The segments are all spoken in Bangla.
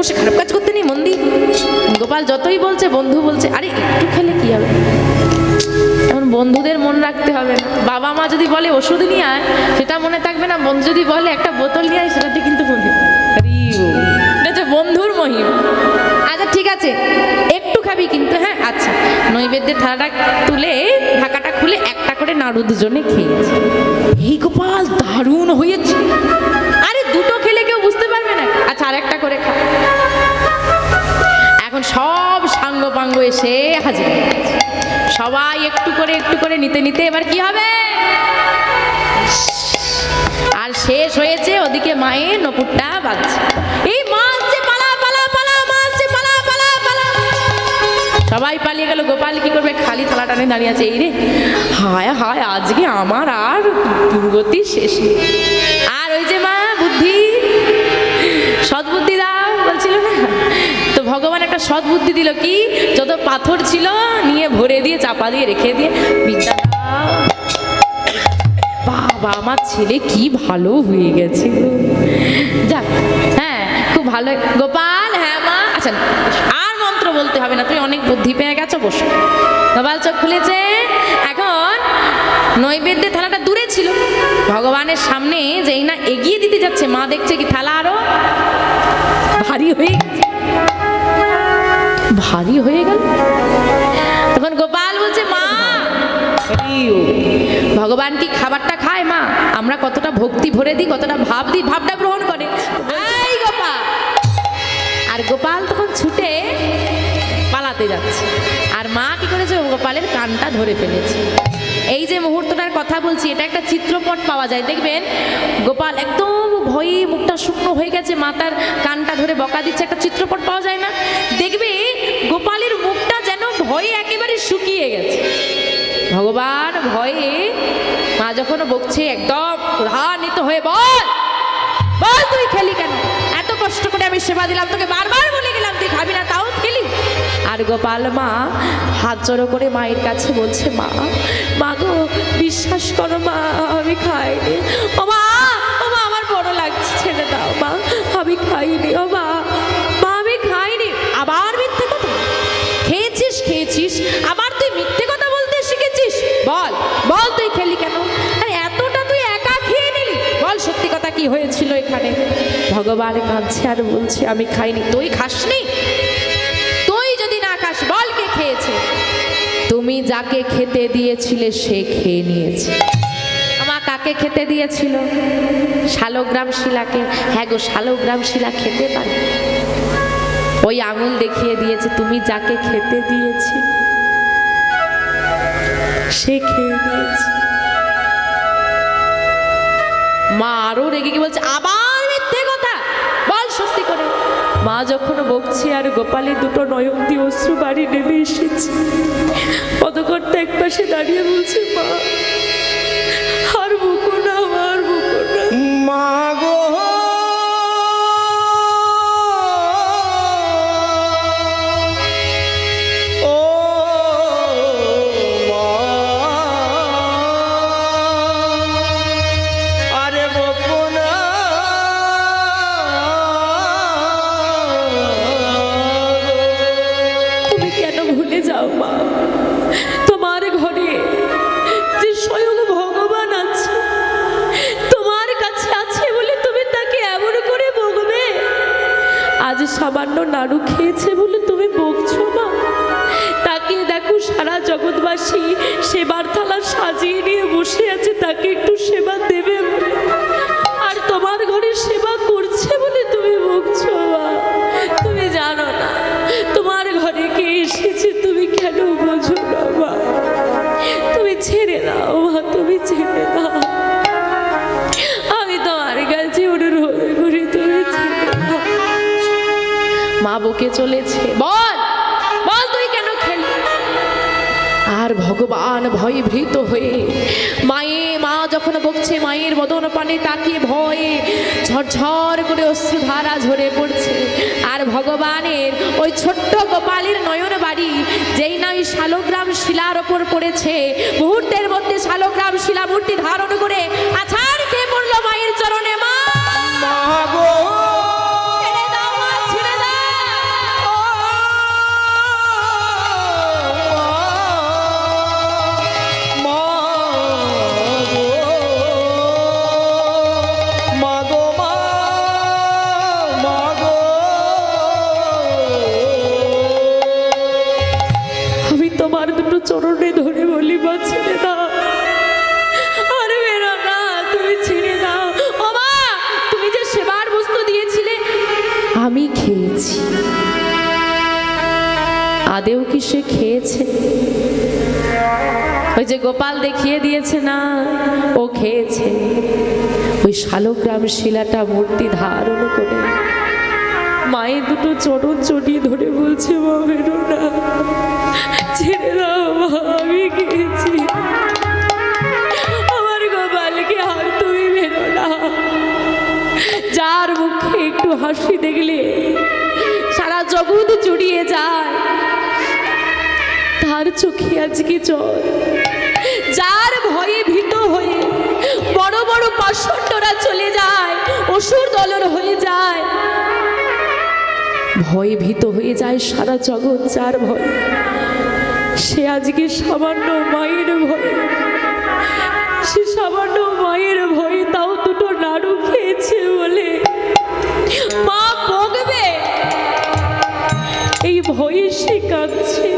বসে খারাপ কাজ করতে নেই, মন দি। গোপাল যতই বলছে, বন্ধু বলছে আরে একটু খেলে কি হবে, এখন বন্ধুদের মন রাখতে হবে না। বাবা মা যদি বলে ওষুধ নিয়ে আয়, সেটা মনে থাকবে না। বন্ধু যদি বলে একটা বোতল নিয়ে আয়, সেটাতে কিন্তু মনে এটা বন্ধুর মহিম। আচ্ছা ঠিক আছে, একটু খাবি কিন্তু, হ্যাঁ আচ্ছা। নৈবেদ্যের থালাটা তুলে ঢাকাটা খুলে একটা করে নাড়ু দুজনে খেয়েছে। এই গোপাল দারুণ হয়েছে। আরে দুটো খেলে কেউ বুঝতে পারবে না, আচ্ছা আর একটা করে খা। এখন সব সাঙ্গ পাঙ্গ এসে হাজির, সবাই একটু করে নিতে নিতে এবার কি হবে, আর শেষ হয়েছে। ওদিকে মায়ের নপুরটা বাজছে, এই মাছ যে পালা পালা পালা, মাছ যে পালা পালা পালা। সবাই পালিয়ে গেল। গোপাল কি করবে, খালি থালাটা নিয়ে দাঁড়িয়ে আছে। এই রে হায় হায়, আজকে আমার আর দুর্গতি শেষ নেই। আর ওই যে মা বুদ্ধি, সদ্বুদ্ধি দাও বলছিল না, তো ভগবান একটা সদ্বুদ্ধি দিল। কি, যত পাথর ছিল নিয়ে ভরে দিয়ে চাপা দিয়ে রেখে দিয়ে বিদ্যা দাও। বাবা আমার ছেলে কি ভালো হয়ে গেছে, যাক হ্যাঁ খুব ভালো। গোপাল, হ্যাঁ মা, আচ্ছা আর মন্ত্র বলতে হবে না, তুমি অনেক বুদ্ধি পেয়ে গেছো, বসো। গোপাল চোখ খুলেছে। এখন নৈবেদ্যের থালাটা দূরে ছিল, ভগবানের সামনে যেই না এগিয়ে দিতে যাচ্ছে, মা দেখছে কি থালা আরো ভারী হয়ে গেছে, ভারী হয়ে গেল। তখন গোপাল বলছে মা, ভগবান কি খাবারটা খায় মা? আমরা কতটা ভক্তি ভরে দিই, কতটা ভাব দিই, ভাবটা গ্রহণ করে। এই গোপাল, আর গোপাল তখন ছুটে পালাতে যাচ্ছে, আর মা কি করেছে, গোপালের কানটা ধরে ফেলেছে। এই যে মুহূর্তটার কথা বলছি, এটা একটা চিত্রপট পাওয়া যায়, দেখবেন গোপাল একদম ভয়ে মুখটা শুকনো হয়ে গেছে, মাতার কানটা ধরে বকা দিচ্ছে, একটা চিত্রপট পাওয়া যায় না? দেখবে গোপালের মুখটা যেন ভয়ে একেবারে শুকিয়ে গেছে। ভগবান ভয়ে, মা যখন বকছে একদম ক্রোধান্বিত হয়ে, বল বল তুই খেলি কেন? এত কষ্ট করে আমি সেবা দিলাম, তোকে বারবার বলে গেলাম তুই খাবি না, তাও খেলি। আর গোপাল মা হাত জড়ো করে মায়ের কাছে বলছে, মা মা গো বিশ্বাস করো মা, আমি খাইনি। ও মা, ও মা আমার বড় লাগছে, ছেড়ে দাও মা, আমি খাইনি। ও মা, মা আমি খাইনি। আবার মিথ্যে কথা, খেয়েছিস খেয়েছিস, আবার তুই মিথ্যে কথা বলতে শিখেছিস। বল বল তুই খেলি কেন? আরে এতটা তুই একা খেয়ে নিলি, বল সত্যি কথা কি হয়েছিল এখানে? ভগবান কাঁদছে আর বলছে, আমি খাইনি। তুই খাসনি? তুই যদি না খাস বল কে খেয়েছে? তুমি যাকে খেতে দিয়েছিলে সে খেয়ে নিয়েছে। আমার কাকে খেতে দিয়েছিল? শালগ্রাম শিলাকে। হ্যাঁ গো, শালগ্রাম শিলা খেতে পারে, ওই আঙুল দেখিয়ে দিয়েছে, তুমি যাকে খেতে দিয়েছি সে খেয়ে নিয়েছে। মা আরো রেগে গিয়ে বলছে, আবার মিথ্যে কথা, বল সত্যি করে। মা যখন বকছে আর গোপালের দুটো নয়ন দিয়ে অশ্রু বাড়ি নেমে এসেছে, পদকর্তা এক পাশে দাঁড়িয়ে বলছে, মা আর বকো না, আর বকো না মা গো। যাও মা, তোমার ঘরে যে স্বয়ং ভগবান আছে, তোমার কাছে আছে বলে তুমি তাকে এমন করে বকবে? আজ সামান্য নাড়ু খেয়েছে বলে তুমি বকছো মা? তাকে দেখো সারা জগৎবাসী সেবার থালা সাজিয়ে নিয়ে বসে আছে, তাকে একটু সেবা দেবে বলে, আর তোমার ঘরে সেবা করছে বলে তুমি বকছো মা? তুমি জানো না তোমার ঘরে কে এসেছে, তুমি কেন বোঝো না মা? তুমি ছেড়ে দাও মা, তুমি ছেড়ে দাও, আমি তোমার কাছে অনুরোধ করি, তুমি ছেড়ে দাও। মা বকে চলেছে, বল বল তুই কেন খেলি? আর ভগবান ভয়ভীত হয়ে মা যখন বকছে, মায়ের বদন পানে তাকিয়ে ভয়ে ঝরঝর করে অশ্রুধারা ঝরে পড়ছে। আর ভগবানের ওই ছোট্ট গোপালের নয়ন বাড়ি যেই না ওই শালগ্রাম শিলার ওপর পড়েছে, মুহূর্তের মধ্যে শালগ্রাম শিলা মূর্তি ধারণ করে আছাড় খেয়ে পড়লো মায়ের চরণে। মা মা গো, ছেড়ে দাও মা, ছেড়ে দাও। চরণে ধরে বলি, মা ছেড়ে দাও, আর বেরো না, তুমি ছেড়ে দাও। ও মা, তুমি যে সেবার বস্তু দিয়েছিলে আমি খেয়েছি। আদেও কি সে খেয়েছে? ওই যে গোপাল দেখিয়ে দিয়েছে না, ও খেয়েছে। ওই শালগ্রাম শিলাটা মূর্তি ধারণ করে মায়ের দুটো চরণ জড়িয়ে ধরে বলছে, মা বেরো না, ছেড়ে দাও মা, আমি খেয়েছি আমার গোপালকে, আর তুমি বেরো না। যার মুখে একটু হাসি দেখলে সারা জগৎ জুড়িয়ে যায়, তার চোখে আজকে জল। যার ভয়ে ভীত হয়ে বড় বড় পাষণ্ডরা চলে যায়, অসুর দলন হয়ে যায়, ভয়ে ভীত হয়ে যায় সারা জগৎ, যার ভয়, সে আজকে সামান্য মায়ের ভয়ে, সে সামান্য মায়ের ভয়ে তাও দুটো নাড়ু খেয়েছে বলে মা বকবে এই ভয়ে সে কাঁদছে।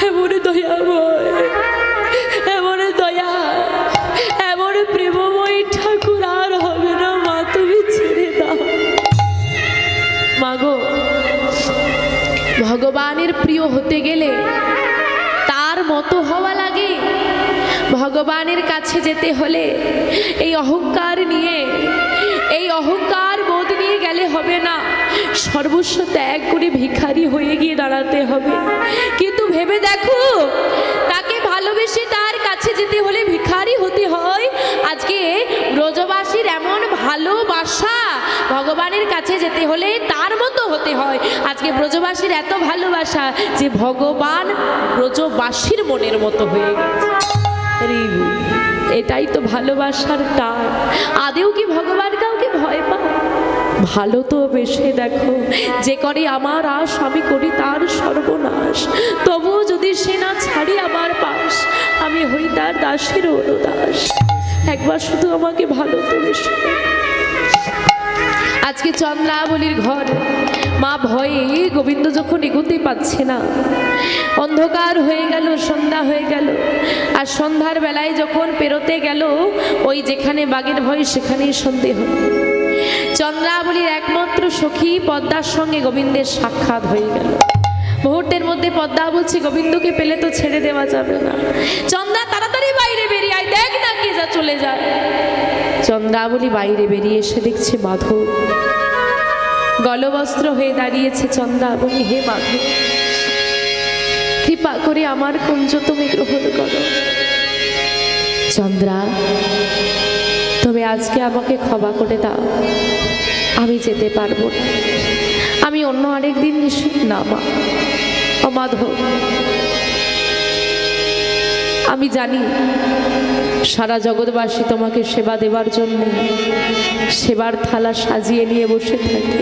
এমন দয়াময়, এমন দয়া, এমন প্রেমময় ঠাকুর আর হবে না মা, তুমি ছেড়ে দাও। মাগো, ভগবানের প্রিয় হতে গেলে তার মতো হওয়া লাগে। ভগবানের কাছে যেতে হলে এই অহংকার নিয়ে, এই অহংকার বোধ নিয়ে গেলে হবে না, সর্বস্ব ত্যাগ করে ভিখারি হয়ে গিয়ে দাঁড়াতে হবে। কিন্তু ভেবে দেখো, তাকে ভালোবেসে তার কাছে যেতে হলে ভিখারি হতে হয়। আজকে ব্রজবাসীর এমন ভালোবাসা, ভগবানের কাছে যেতে হলে তার মতো হতে হয়। আজকে ব্রজবাসীর এত ভালোবাসা যে ভগবান ব্রজবাসীর মনের মতো হয়ে গেছে। এটাই তো ভালোবাসার টান। আদেও কি ভগবান কাউকে ভয় পায়? ভালো তো বেশে দেখো, যে করে আমার আশ আমি করি তার সর্বনাশ, তবুও যদি সে না ছাড়ি আমার পাশ, আমি হই তার দাসের অনুদাস। একবার শুধু আমাকে ভালো তো বেশে। আজকে চন্দ্রাবলীর ঘর, মা ভয়ে গোবিন্দ যখন এগোতে পারছে না, অন্ধকার হয়ে গেল, সন্ধ্যা হয়ে গেল। আর সন্ধ্যার বেলায় যখন পেরোতে গেল, ওই যেখানে বাঘের ভয় সেখানেই সন্ধে হল। চন্দ্রাবলীর একমাত্র সখী পদ্মার সঙ্গে গোবিন্দের সাক্ষাৎ হয়ে গেল। মুহূর্তের মধ্যে পদ্মা বলছে, গোবিন্দকে পেলে তো ছেড়ে দেওয়া যাবে না, চন্দ্রা তাড়াতাড়ি বাইরে বেরিয়ে আয়, দেখ না কে যা চলে যায়। চন্দ্রাবলী বাইরে বেরিয়ে এসে দেখছে মাধব গলবস্ত্র হয়ে দাঁড়িয়েছে। চন্দ্রাবলী, হে মাধব, কৃপা করে আমার কুঞ্জ তুমি গ্রহণ করো। চন্দ্রা, তবে আজকে আমাকে ক্ষমা করে দাও, আমি যেতে পারবো না, আমি অন্য আরেকদিন নিশ্চিত না মা। ও মাধব, আমি জানি সারা জগৎবাসী তোমাকে সেবা দেবার জন্য সেবার থালা সাজিয়ে নিয়ে বসে থাকে।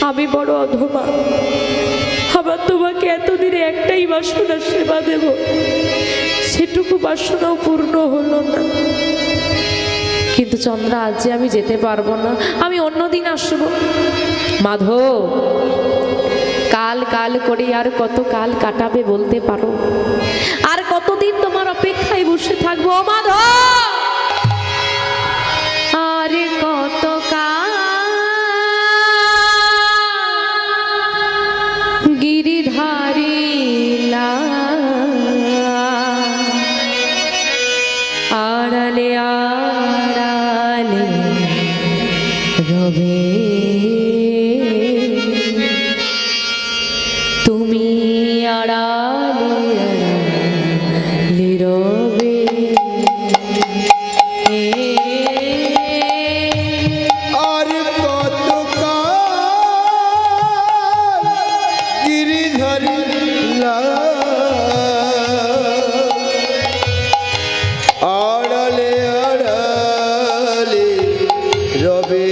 আমি বড় অধমা, আবার তোমাকে এতদিনে একটাই বাসনা সেবা দেব, সেটুকু বাসনাও পূর্ণ হলো না। কিন্তু চন্দ্রা, আজ যে আমি যেতে পারবো না, আমি অন্যদিন আসবো। মাধব, কাল কাল করে আর কত কাল কাটাবে বলতে পারো? আর কতদিন তোমার অপেক্ষায় বসে থাকবো মাধব? আর কত কাল গিরিধারী আড়ালে আড়ালে রবে, তুমি আড়ালে আড়ালে রবে। আর কত গিরিধারী আড়ালে আড়ালে রবে।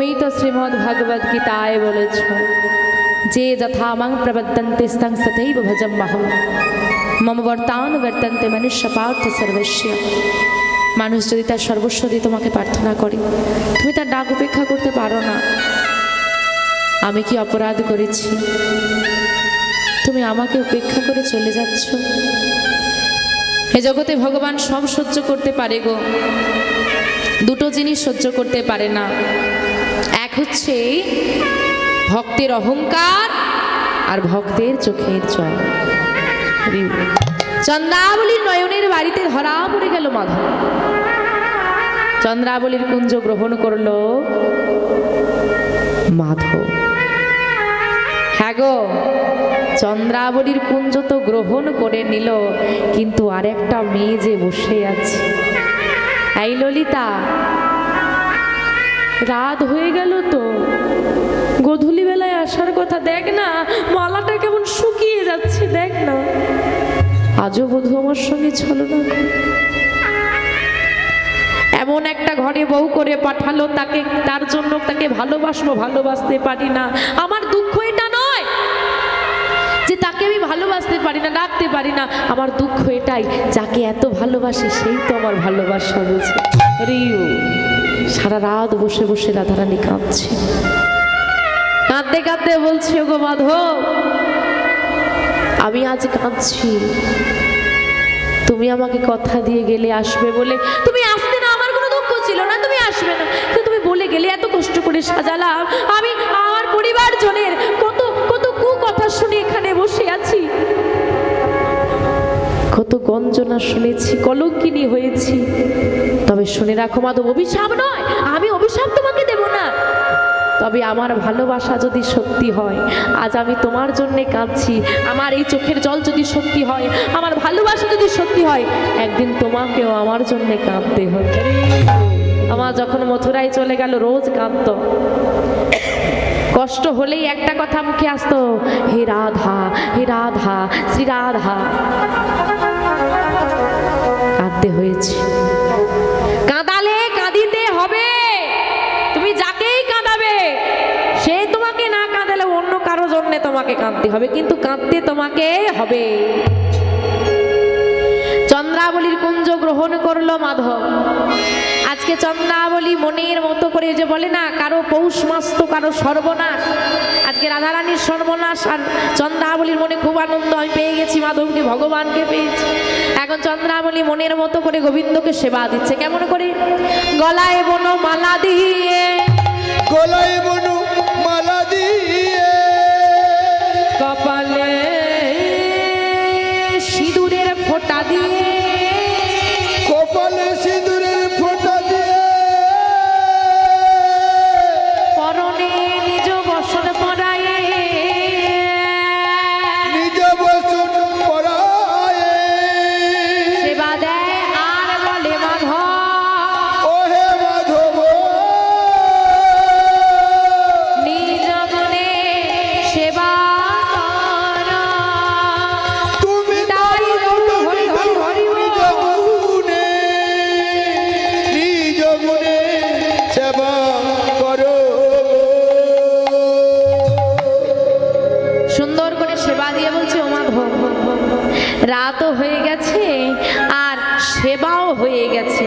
তুমি তো শ্রীমদ্ ভগবদ গীতায় বলেছ, যে যথা মাং প্রবদন্তে স্তং তথৈব ভজম্যহম মম বর্তান বর্তন্তে মনুষ্য পার্থ সর্বস্য। মানুষ যদি তার সর্বস্ব দিয়ে তোমাকে প্রার্থনা করে, তুমি তার ডাক উপেক্ষা করতে পারো না। আমি কি অপরাধ করেছি? তুমি আমাকে উপেক্ষা করে চলে যাচ্ছ। এ জগতে ভগবান সব সহ্য করতে পারে গো, দুটো জিনিস সহ্য করতে পারে না। এক হচ্ছে ভক্তের অহংকার আর ভক্তের চোখের জল। চন্দ্রাবলীর নয়নের বাড়িতে ধরা পড়ে গেল মাধব। চন্দ্রাবলীর কুঞ্জ গ্রহণ করলো মাধব। হ্যাঁ গো, চন্দ্রাবলীর কুঞ্জ তো গ্রহণ করে নিল, কিন্তু আরেকটা মেয়ে যে বসে আছে। এই ললিতা, রাত হয়ে গেল তো, গোধূলি বেলায় আসার কথা। দেখ না মালাটা কেমন শুকিয়ে যাচ্ছে, দেখ না। আজও বধূ আমার সঙ্গে ছলনা করে। এমন একটা ঘরে বউ করে পাঠালো, তাকে তার জন্য তাকে ভালোবাসবো, ভালোবাসতে পারি না। আমার দুঃখ এটা নয় যে তাকে আমি ভালোবাসতে পারি না, ডাকতে পারি না। আমার দুঃখ এটাই, যাকে এত ভালোবাসি সেই তো আমার ভালোবাসা বুঝে। রিউ সারা রাত বসে বসে রাধারানী কাঁদছে। কাঁদতে কাঁদতে বলছে, গো মাধব, আমি আজ কাঁদছি। তুমি আমাকে কথা দিয়ে গেলে আসবে বলে। তুমি আসতে না, আমার কোনো দুঃখ ছিল না, তুমি আসবে না, কিন্তু তুমি বলে গেলে। এত কষ্ট করে সাজালাম, আমি আমার পরিবার জনের কত কত কথা শুনে এখানে বসে আছি, কত গঞ্জনা শুনেছি, কলঙ্কিনী হয়েছি। তবে শুনে রাখো মাধব, অভিশাপ নয়, আমি অভিশাপ তোমাকে দেব না। তবে আমার ভালোবাসা যদি সত্যি হয়, আজ আমি তোমার জন্যে কাঁদছি। আমার এই চোখের জল যদি সত্যি হয়, আমার ভালোবাসা যদি সত্যি হয়, একদিন তোমাকেও আমার জন্যে কাঁদতে হবে। আমার যখন মথুরায় চলে গেল, রোজ কাঁদতো। কষ্ট হলেই একটা কথা মুখে আসতো, হে রাধা, হে রাধা, শ্রী রাধা। কাঁদতে হয়েছে, কাঁদালে কাঁদিতে হবে। তুমি যাকেই কাঁদাবে, সে তোমাকে না কাঁদালে অন্য কারো জন্য তোমাকে কাঁদতে হবে, কিন্তু কাঁদতে তোমাকে হবে। চন্দ্রাবলীর কুঞ্জ গ্রহণ করলো মাধব। আজকে চন্দ্রাবলী মনের মতো করে, যে বলে না কারো পৌষ মাস তো কারো সর্বনাশ। আজকে রাধারানীর সর্বনাশ, আর চন্দ্রাবলীর মনে খুব আনন্দ, আমি পেয়ে গেছি মাধবকে, ভগবানকে পেয়েছি। এখন চন্দ্রাবলী মনের মতো করে গোবিন্দকে সেবা দিচ্ছে। কেমন করে? গলায় বনো মালা দিয়ে, গলায় বনু মালা দিয়ে, কপালে সিঁদুরের ফোঁটা দিয়ে, কপালে সিঁদুরের ফোঁটা দিয়ে, পরনে নিজ বসন পরায়ে, নিজ বসন পরায়ে, সেবা দেয় আর বলে মাধব, ওহে মাধব, নিজ মনে সেবা কর। তুমি তাই গৌর হরি হরি হরি নিজ গুণে, নিজ গুণে সেবা করো। সুন্দর করে সেবা দিয়ে বলছে, ও মাধব, রাতও হয়ে গেছে আর সেবাও হয়ে গেছে।